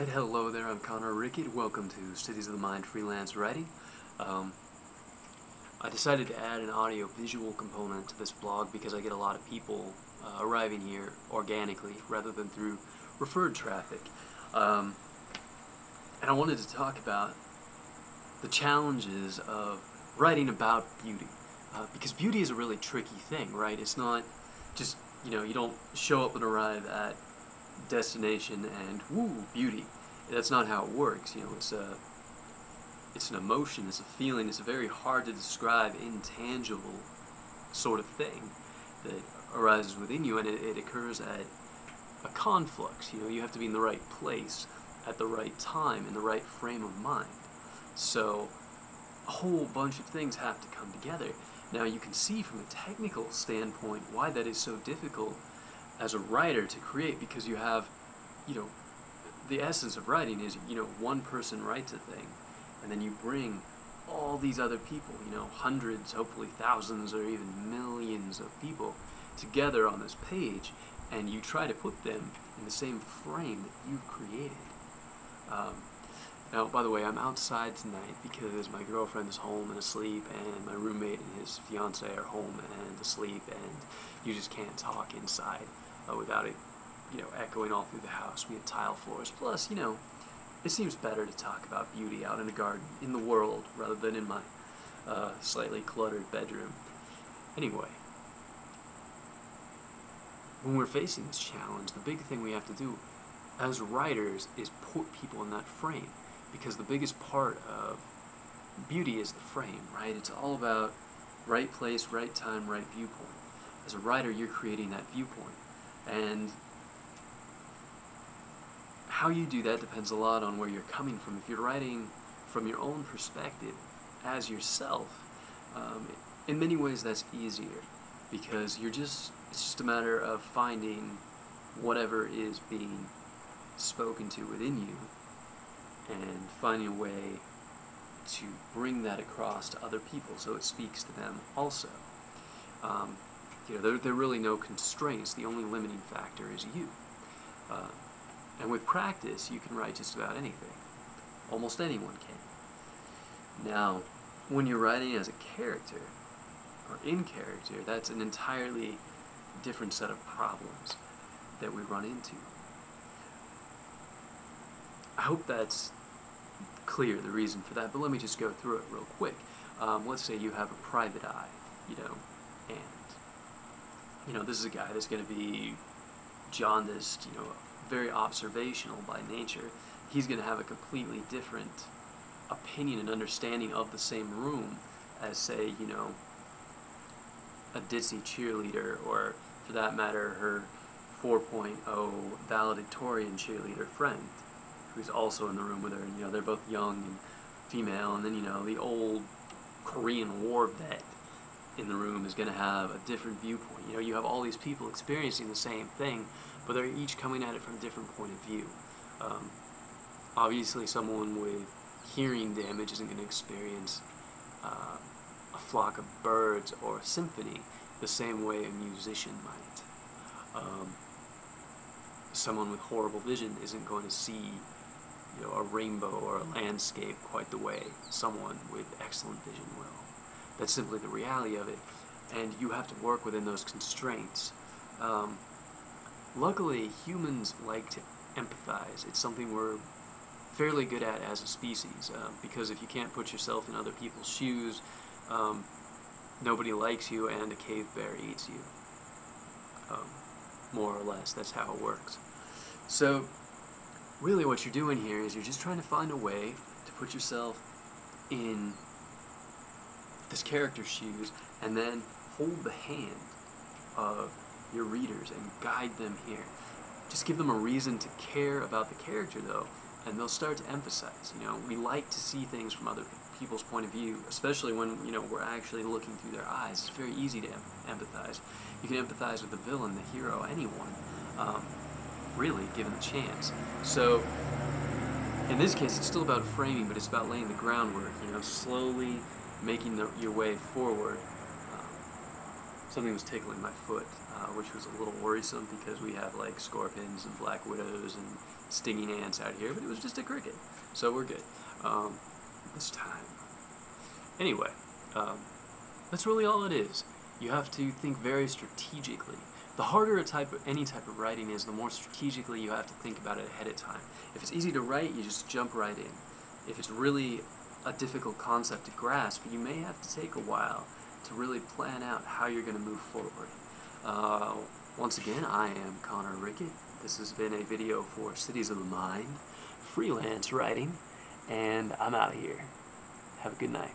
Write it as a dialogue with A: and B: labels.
A: Alright, hello there, I'm Connor Rickett. Welcome to Cities of the Mind Freelance Writing. I decided to add an audio-visual component to this blog because I get a lot of people arriving here organically rather than through referred traffic. And I wanted to talk about the challenges of writing about beauty. Because beauty is a really tricky thing, right? It's not just, you don't show up and arrive at destination and woo, beauty. That's not how it works. It's an emotion, it's a feeling, it's a very hard to describe, intangible sort of thing that arises within you, and it occurs at a conflux. You have to be in the right place at the right time, in the right frame of mind. So a whole bunch of things have to come together. Now you can see from a technical standpoint why that is so difficult as a writer to create, because you have, the essence of writing is, one person writes a thing, and then you bring all these other people, hundreds, hopefully thousands, or even millions of people together on this page, and you try to put them in the same frame that you've created. Now, by the way, I'm outside tonight because my girlfriend is home and asleep, and my roommate and his fiance are home and asleep, and you just can't talk inside without it, echoing all through the house. We have tile floors. Plus, it seems better to talk about beauty out in a garden, in the world, rather than in my slightly cluttered bedroom. Anyway, when we're facing this challenge, the big thing we have to do as writers is put people in that frame. Because the biggest part of beauty is the frame, right? It's all about right place, right time, right viewpoint. As a writer, you're creating that viewpoint. And how you do that depends a lot on where you're coming from. If you're writing from your own perspective as yourself, in many ways that's easier, because it's just a matter of finding whatever is being spoken to within you and finding a way to bring that across to other people so it speaks to them also. There are really no constraints. The only limiting factor is you. And with practice, you can write just about anything. Almost anyone can. Now, when you're writing as a character, or in character, that's an entirely different set of problems that we run into. I hope that's clear, the reason for that, but let me just go through it real quick. Let's say you have a private eye, and this is a guy that's going to be jaundiced, very observational by nature. He's going to have a completely different opinion and understanding of the same room as, say, a ditzy cheerleader, or for that matter, her 4.0 valedictorian cheerleader friend, who's also in the room with her, and they're both young and female, and then the old Korean War vet in the room is going to have a different viewpoint. You have all these people experiencing the same thing, but they're each coming at it from a different point of view. Obviously, someone with hearing damage isn't going to experience a flock of birds or a symphony the same way a musician might. Someone with horrible vision isn't going to see a rainbow or a landscape quite the way someone with excellent vision will. That's simply the reality of it, and you have to work within those constraints. Luckily, humans like to empathize. It's something we're fairly good at as a species, because if you can't put yourself in other people's shoes, nobody likes you, and a cave bear eats you. More or less, that's how it works. So, really what you're doing here is you're just trying to find a way to put yourself in this character's shoes, and then hold the hand of your readers and guide them here. Just give them a reason to care about the character, though, and they'll start to emphasize. We like to see things from other people's point of view, especially when, we're actually looking through their eyes. It's very easy to empathize. You can empathize with the villain, the hero, anyone, really, given the chance. So, in this case, it's still about framing, but it's about laying the groundwork, slowly making your way forward. something was tickling my foot, which was a little worrisome because we have like scorpions and black widows and stinging ants out here, but it was just a cricket, so we're good. This time. Anyway, that's really all it is. You have to think very strategically. The harder any type of writing is, the more strategically you have to think about it ahead of time. If it's easy to write, you just jump right in. If it's really a difficult concept to grasp, you may have to take a while to really plan out how you're going to move forward. Once again, I am Connor Rickett. This has been a video for Cities of the Mind, freelance writing, and I'm out of here. Have a good night.